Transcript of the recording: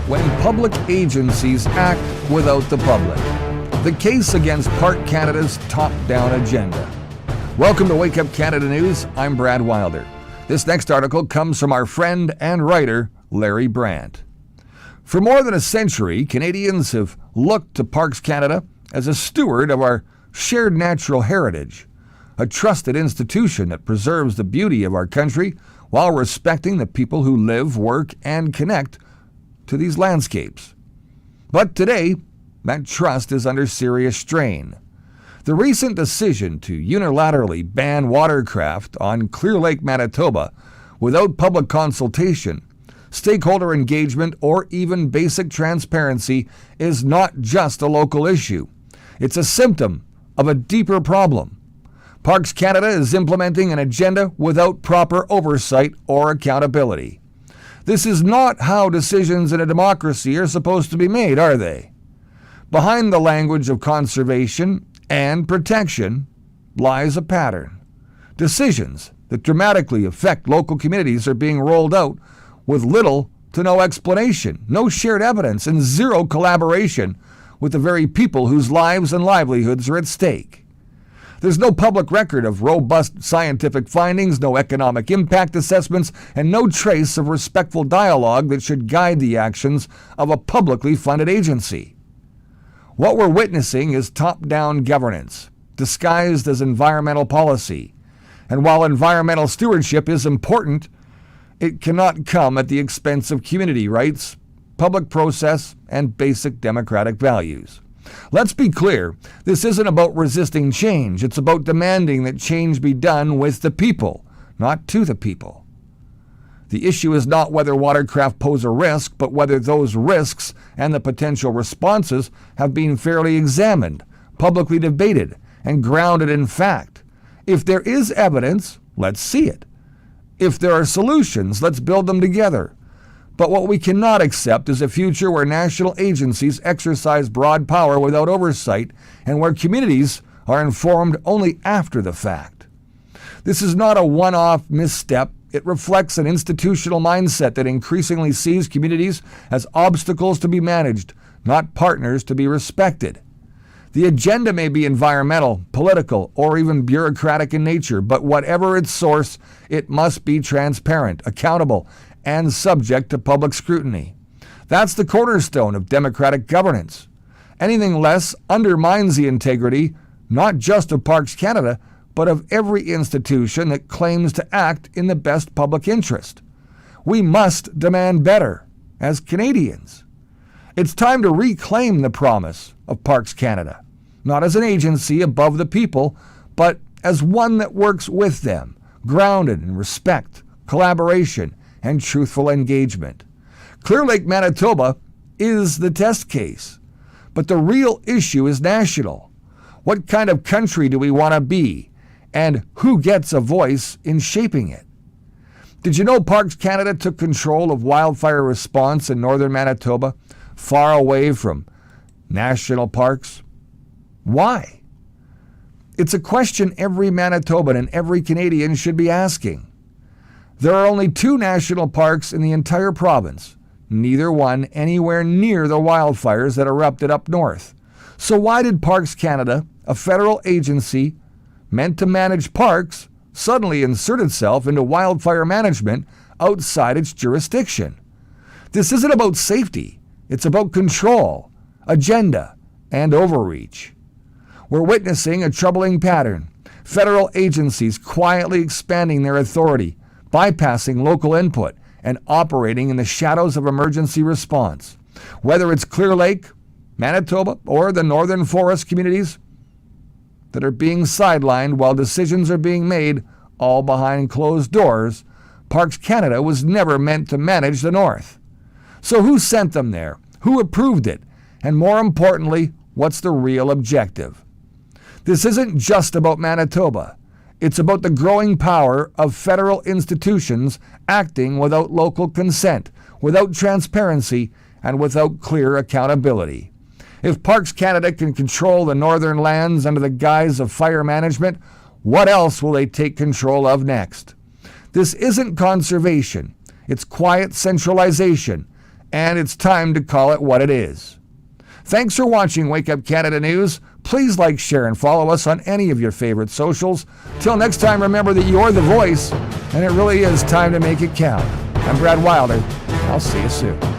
when public agencies act without the public. The case against Park Canada's top-down agenda. Welcome to Wake Up Canada News. I'm Brad Wilder. This next article comes from our friend and writer, Larry Brandt. For more than a century, Canadians have looked to Parks Canada as a steward of our shared natural heritage, a trusted institution that preserves the beauty of our country while respecting the people who live, work, and connect to these landscapes. But today, that trust is under serious strain. The recent decision to unilaterally ban watercraft on Clear Lake, Manitoba, without public consultation, stakeholder engagement, or even basic transparency is not just a local issue. It's a symptom of a deeper problem. Parks Canada is implementing an agenda without proper oversight or accountability. This is not how decisions in a democracy are supposed to be made, are they? Behind the language of conservation and protection lies a pattern. Decisions that dramatically affect local communities are being rolled out with little to no explanation, no shared evidence, and zero collaboration with the very people whose lives and livelihoods are at stake. There's no public record of robust scientific findings, no economic impact assessments, and no trace of respectful dialogue that should guide the actions of a publicly funded agency. What we're witnessing is top-down governance, disguised as environmental policy. And while environmental stewardship is important, it cannot come at the expense of community rights, public process, and basic democratic values. Let's be clear, this isn't about resisting change. It's about demanding that change be done with the people, not to the people. The issue is not whether watercraft pose a risk, but whether those risks and the potential responses have been fairly examined, publicly debated, and grounded in fact. If there is evidence, let's see it. If there are solutions, let's build them together. But what we cannot accept is a future where national agencies exercise broad power without oversight and where communities are informed only after the fact. This is not a one-off misstep. It reflects an institutional mindset that increasingly sees communities as obstacles to be managed, not partners to be respected. The agenda may be environmental, political, or even bureaucratic in nature, but whatever its source, it must be transparent, accountable, and subject to public scrutiny. That's the cornerstone of democratic governance. Anything less undermines the integrity, not just of Parks Canada, but of every institution that claims to act in the best public interest. We must demand better as Canadians. It's time to reclaim the promise of Parks Canada, not as an agency above the people, but as one that works with them, grounded in respect, collaboration, and truthful engagement. Clear Lake, Manitoba is the test case, but the real issue is national. What kind of country do we want to be? And who gets a voice in shaping it? Did you know Parks Canada took control of wildfire response in northern Manitoba, far away from national parks? Why? It's a question every Manitoban and every Canadian should be asking. There are only 2 national parks in the entire province, neither one anywhere near the wildfires that erupted up north. So why did Parks Canada, a federal agency meant to manage parks, suddenly insert itself into wildfire management outside its jurisdiction? This isn't about safety. It's about control, agenda, and overreach. We're witnessing a troubling pattern. Federal agencies quietly expanding their authority, bypassing local input, and operating in the shadows of emergency response. Whether it's Clear Lake, Manitoba, or the northern forest communities that are being sidelined while decisions are being made, all behind closed doors, Parks Canada was never meant to manage the North. So who sent them there? Who approved it? And more importantly, what's the real objective? This isn't just about Manitoba. It's about the growing power of federal institutions acting without local consent, without transparency, and without clear accountability. If Parks Canada can control the northern lands under the guise of fire management, what else will they take control of next? This isn't conservation. It's quiet centralization and it's time to call it what it is. Thanks for watching Wake Up Canada News. Please like, share, and follow us on any of your favorite socials. Till next time, remember that you're the voice, and it really is time to make it count. I'm Brad Wilder. I'll see you soon.